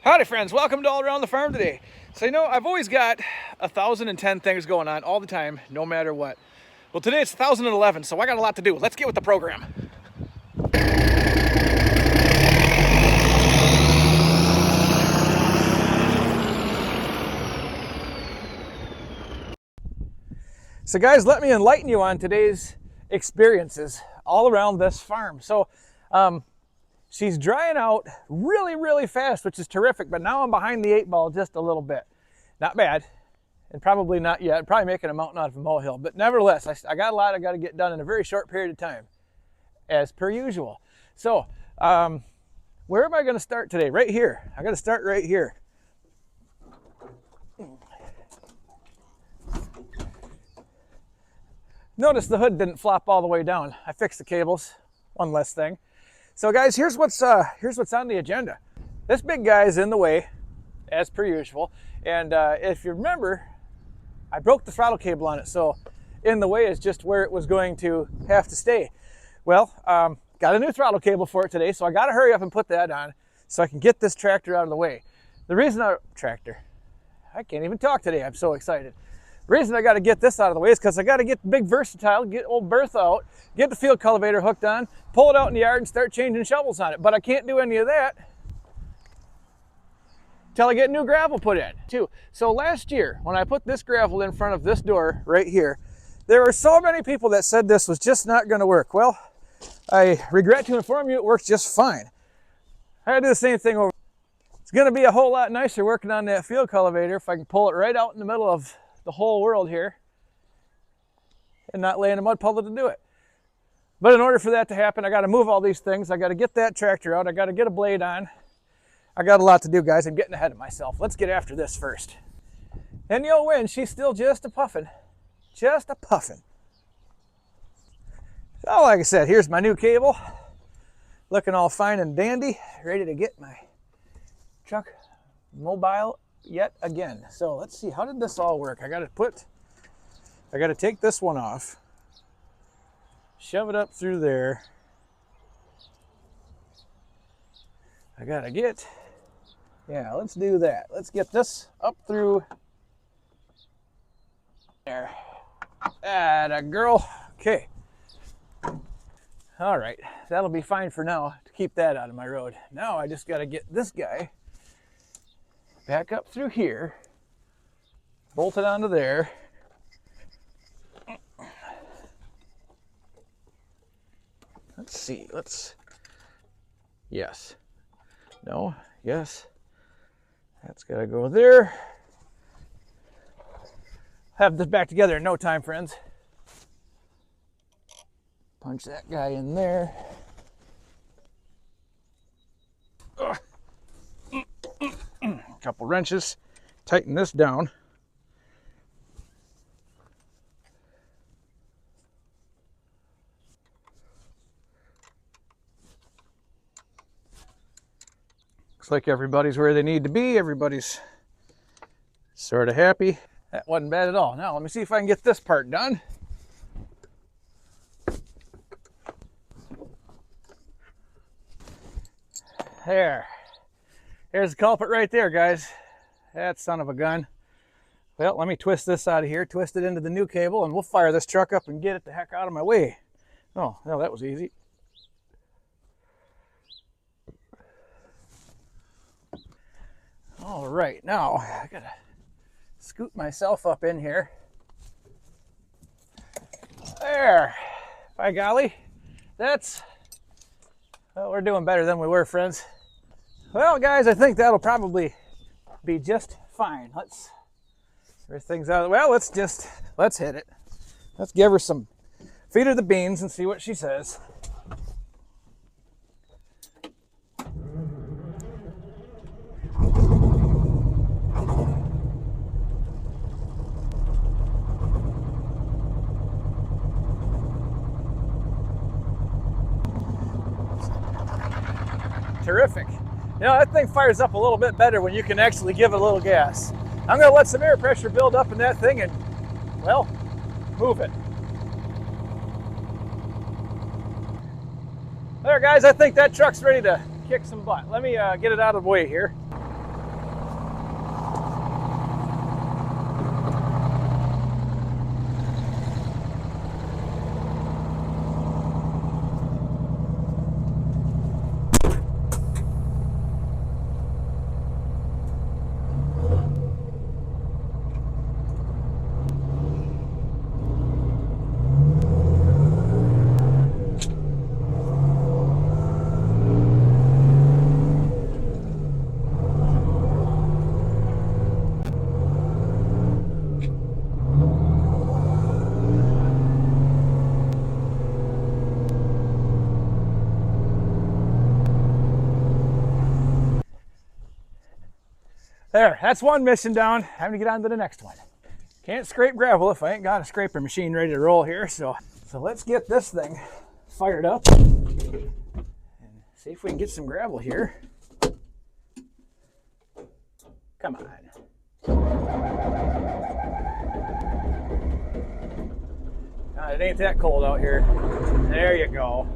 Howdy friends, welcome to All Around the Farm today. So I've always got 1,010 things going on all the time, no matter what. Well, today it's 1,011, so I got a lot to do. Let's get with the program. So guys, let me enlighten you on today's experiences all around this farm. So she's drying out really fast, which is terrific, but now I'm behind the 8 ball just a little bit. Not bad, and probably not yet. Probably making a mountain out of a molehill, but nevertheless, I got a lot I got to get done in a very short period of time, as per usual. So where am I going to start today? Right here. I got to start right here. Notice the hood didn't flop all the way down. I fixed the cables, one less thing. So guys, here's what's on the agenda. This big guy is in the way, as per usual. And if you remember, I broke the throttle cable on it. So in the way is just where it was going to have to stay. Well, got a new throttle cable for it today. So I got to hurry up and put that on so I can get this tractor out of the way. The reason I can't even talk today. I'm so excited. The reason I got to get this out of the way is because I got to get the big Versatile, get old Bertha out, get the field cultivator hooked on, pull it out in the yard and start changing shovels on it. But I can't do any of that until I get new gravel put in too. So last year, when I put this gravel in front of this door right here, there were so many people that said this was just not going to work. Well, I regret to inform you it works just fine. I gotta do the same thing over. It's going to be a whole lot nicer working on that field cultivator if I can pull it right out in the middle of the whole world here and not lay in a mud puddle to do it. But in order for that to happen, I got to move all these things. I got to get that tractor out. I got to get a blade on. I got a lot to do, guys. I'm getting ahead of myself. Let's get after this first. And you'll win. She's still just a puffin'. Just a puffin'. So like I said, here's my new cable. Looking all fine and dandy. Ready to get my truck mobile yet again. So let's see, how did this all work? I got to take this one off, shove it up through there. Let's do that. Let's get this up through there. Atta girl. Okay. All right, that'll be fine for now to keep that out of my road. Now I just got to get this guy back up through here, bolt it onto there. Let's see, yes, no, yes, that's gotta go there. Have this back together in no time, friends. Punch that guy in there. Couple wrenches, tighten this down. Looks like everybody's where they need to be. Everybody's sort of happy. That wasn't bad at all. Now let me see if I can get this part done. There's the culprit right there, guys. That son of a gun. Well, let me twist this out of here, twist it into the new cable, and we'll fire this truck up and get it the heck out of my way. Oh, well, that was easy. All right, now I gotta scoot myself up in here. There. By golly, well, we're doing better than we were, friends. Well, guys, I think that'll probably be just fine. Let's things out. Well, let's hit it. Let's give her some, feed her the beans and see what she says. Terrific. That thing fires up a little bit better when you can actually give it a little gas. I'm going to let some air pressure build up in that thing and, well, move it. There, guys, I think that truck's ready to kick some butt. Let me get it out of the way here. There, that's one mission down. Time to get on to the next one. Can't scrape gravel if I ain't got a scraper machine ready to roll here. So let's get this thing fired up and see if we can get some gravel here. Come on. It ain't that cold out here. There you go.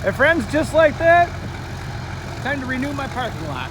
And friends, just like that, time to renew my parking lot.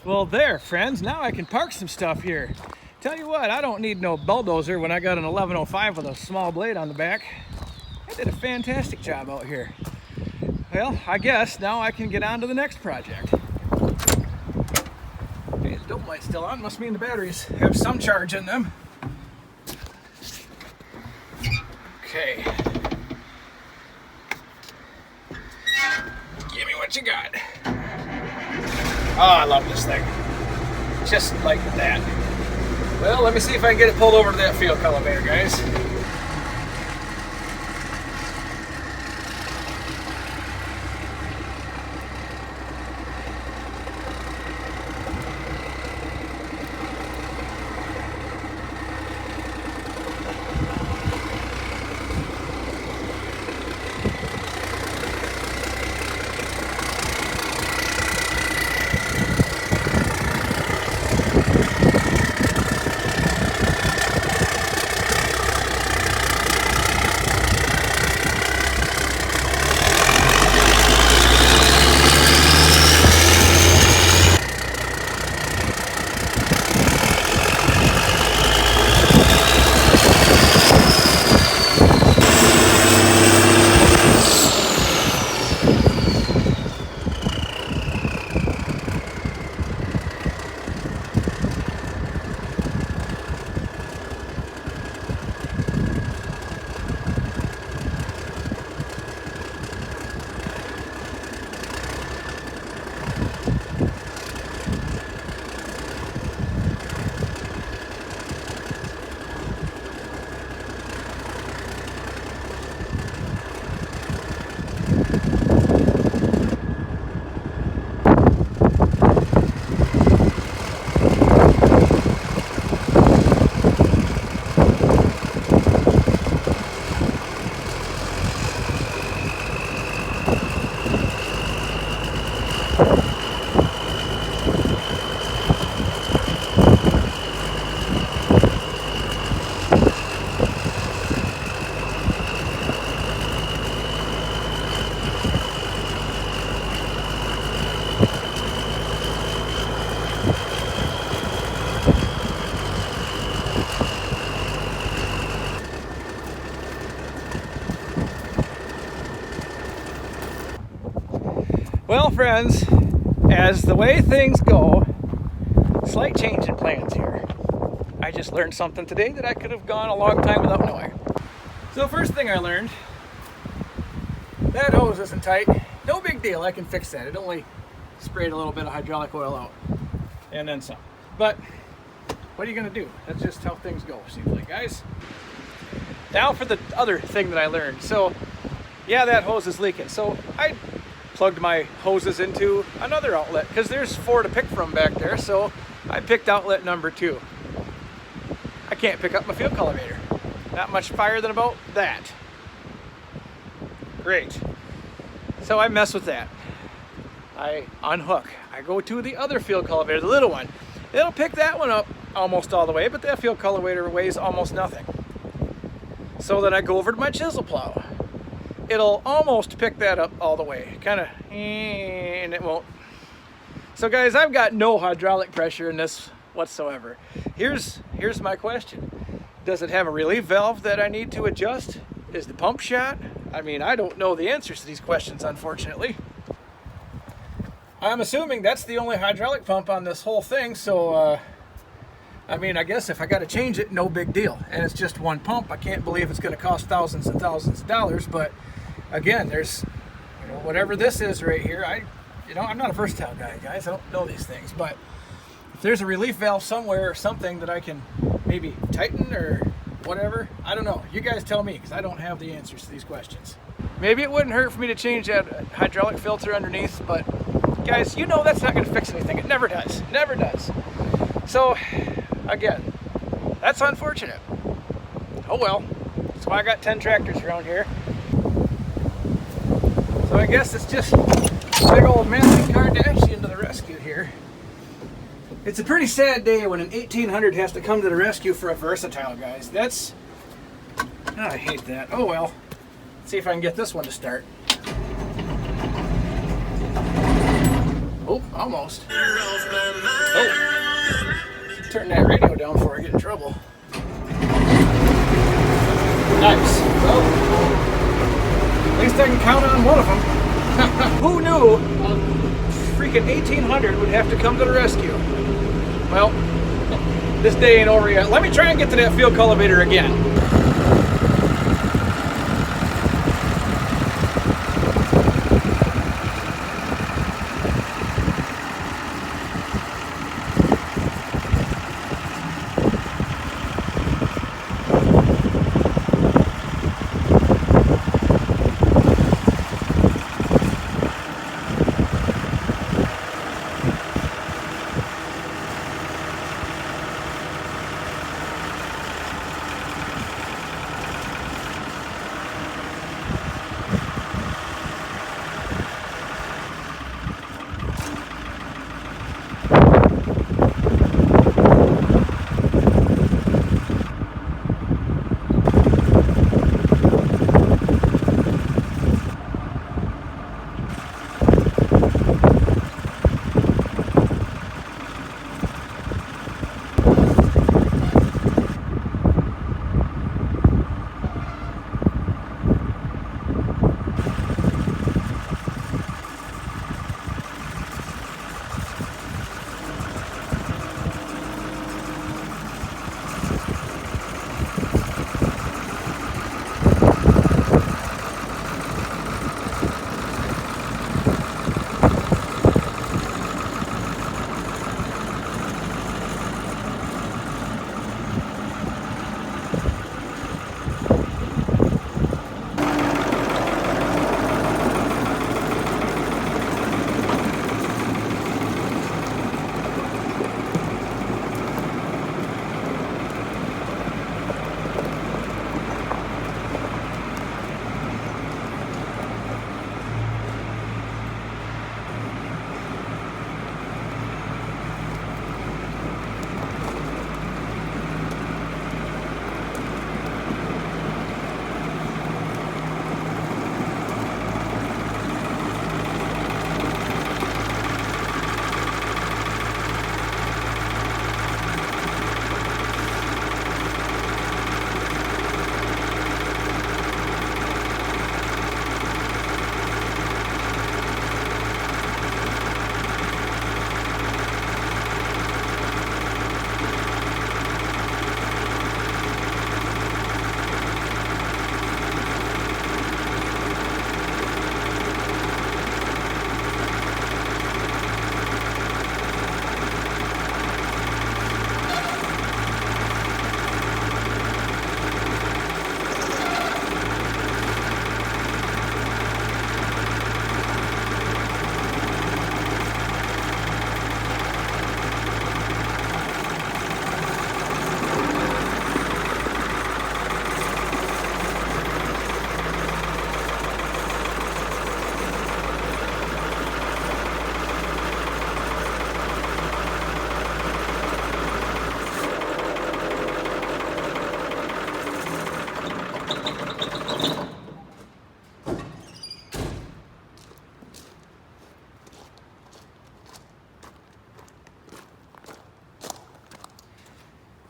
Well, there, friends, now I can park some stuff here. Tell you what, I don't need no bulldozer when I got an 1105 with a small blade on the back. I did a fantastic job out here. Well, I guess now I can get on to the next project. Hey, the dope light's still on. Must mean the batteries have some charge in them. Okay. Give me what you got. Oh, I love this thing. Just like that. Well, let me see if I can get it pulled over to that field cultivator, guys. Well, friends, as the way things go, slight change in plans here. I just learned something today that I could have gone a long time without knowing. So first thing I learned, that hose isn't tight. No big deal, I can fix that. It only sprayed a little bit of hydraulic oil out and then some. But what are you gonna do? That's just how things go, seems like, guys. Now for the other thing that I learned. So yeah, that hose is leaking. So I plugged my hoses into another outlet because there's 4 to pick from back there. So I picked outlet number 2. I can't pick up my fuel cultivator. Not much fire than about that. Great. So I mess with that. I unhook. I go to the other fuel cultivator, the little one. It'll pick that one up almost all the way, but that fuel cultivator weighs almost nothing. So then I go over to my chisel plow. It'll almost pick that up all the way. Kind of, and it won't. So guys, I've got no hydraulic pressure in this whatsoever. Here's my question. Does it have a relief valve that I need to adjust? Is the pump shot? I mean, I don't know the answers to these questions, unfortunately. I'm assuming that's the only hydraulic pump on this whole thing, so I mean, I guess if I got to change it, no big deal. And it's just one pump. I can't believe it's going to cost thousands and thousands of dollars, but again, there's, you know, whatever this is right here, I'm not a versatile guy, guys. I don't know these things, but if there's a relief valve somewhere or something that I can maybe tighten or whatever, I don't know. You guys tell me, because I don't have the answers to these questions. Maybe it wouldn't hurt for me to change that hydraulic filter underneath, but guys, you know that's not going to fix anything. It never does. Never does. So, again, that's unfortunate. Oh well. That's why I got 10 tractors around here. So I guess it's just big old Matthew Kardashian to the rescue here. It's a pretty sad day when an 1800 has to come to the rescue for a versatile, guys. That's... I hate that. Oh well. Let's see if I can get this one to start. Oh, almost. Oh. Turn that radio down before I get in trouble. Nice. Well, at least I can count on one of them. Who knew a freaking 1800 would have to come to the rescue? Well, this day ain't over yet. Let me try and get to that fuel cultivator again.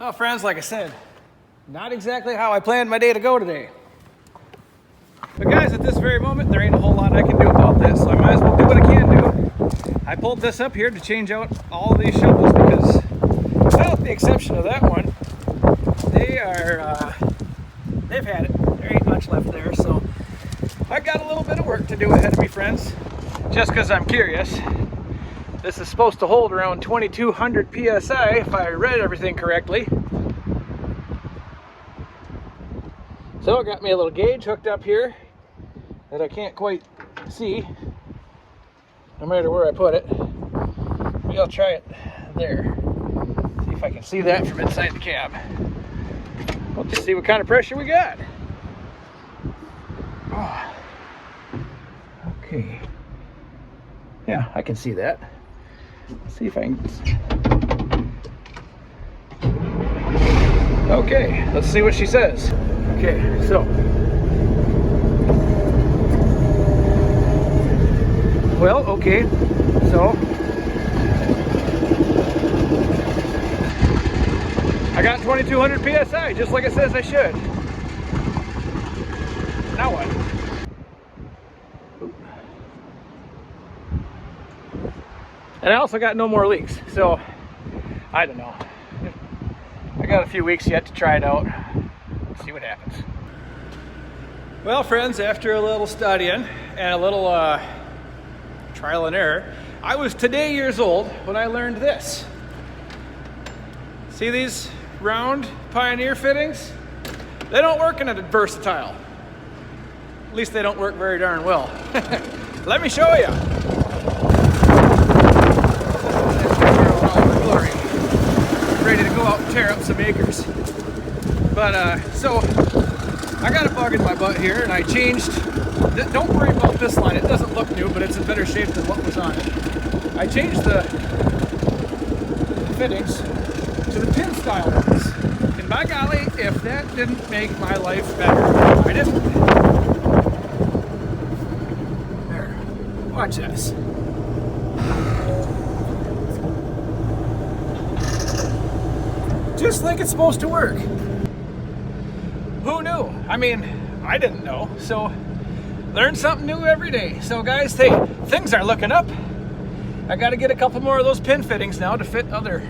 Well, friends, like I said, not exactly how I planned my day to go today. But guys, at this very moment, there ain't a whole lot I can do about this, so I might as well do what I can do. I pulled this up here to change out all of these shovels because, well, with the exception of that one, they've had it. There ain't much left there, so I've got a little bit of work to do ahead of me, friends. Just because I'm curious. This is supposed to hold around 2200 PSI if I read everything correctly. So I got me a little gauge hooked up here that I can't quite see, no matter where I put it. Maybe I'll try it there. See if I can see that from inside the cab. We'll just see what kind of pressure we got. Oh. Okay. Yeah, I can see that. Let's see if I can. Okay, let's see what she says. Okay, so. Well, okay, so. I got 2200 PSI, just like it says I should. Now what? And I also got no more leaks, so I don't know. I got a few weeks yet to try it out. See what happens. Well, friends, after a little studying and a little trial and error, I was today years old when I learned this. See these round Pioneer fittings? They don't work in a Versatile. At least they don't work very darn well. Let me show you. Ready to go out and tear up some acres. But so I got a bug in my butt here, and I changed. Don't worry about this line, it doesn't look new, but it's in better shape than what was on it. I changed the fittings to the pin style ones, and by golly, if that didn't make my life better, I didn't. There, watch this. Just like it's supposed to work. Who knew? I mean, I didn't know. So, learn something new every day. So guys, hey, things are looking up. I got to get a couple more of those pin fittings now to fit other,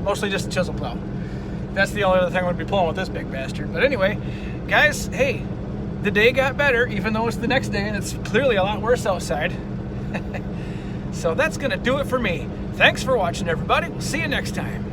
mostly just a chisel plow. That's the only other thing I'm going to be pulling with this big bastard. But anyway, guys, hey, the day got better, even though it's the next day and it's clearly a lot worse outside. So that's going to do it for me. Thanks for watching, everybody. We'll see you next time.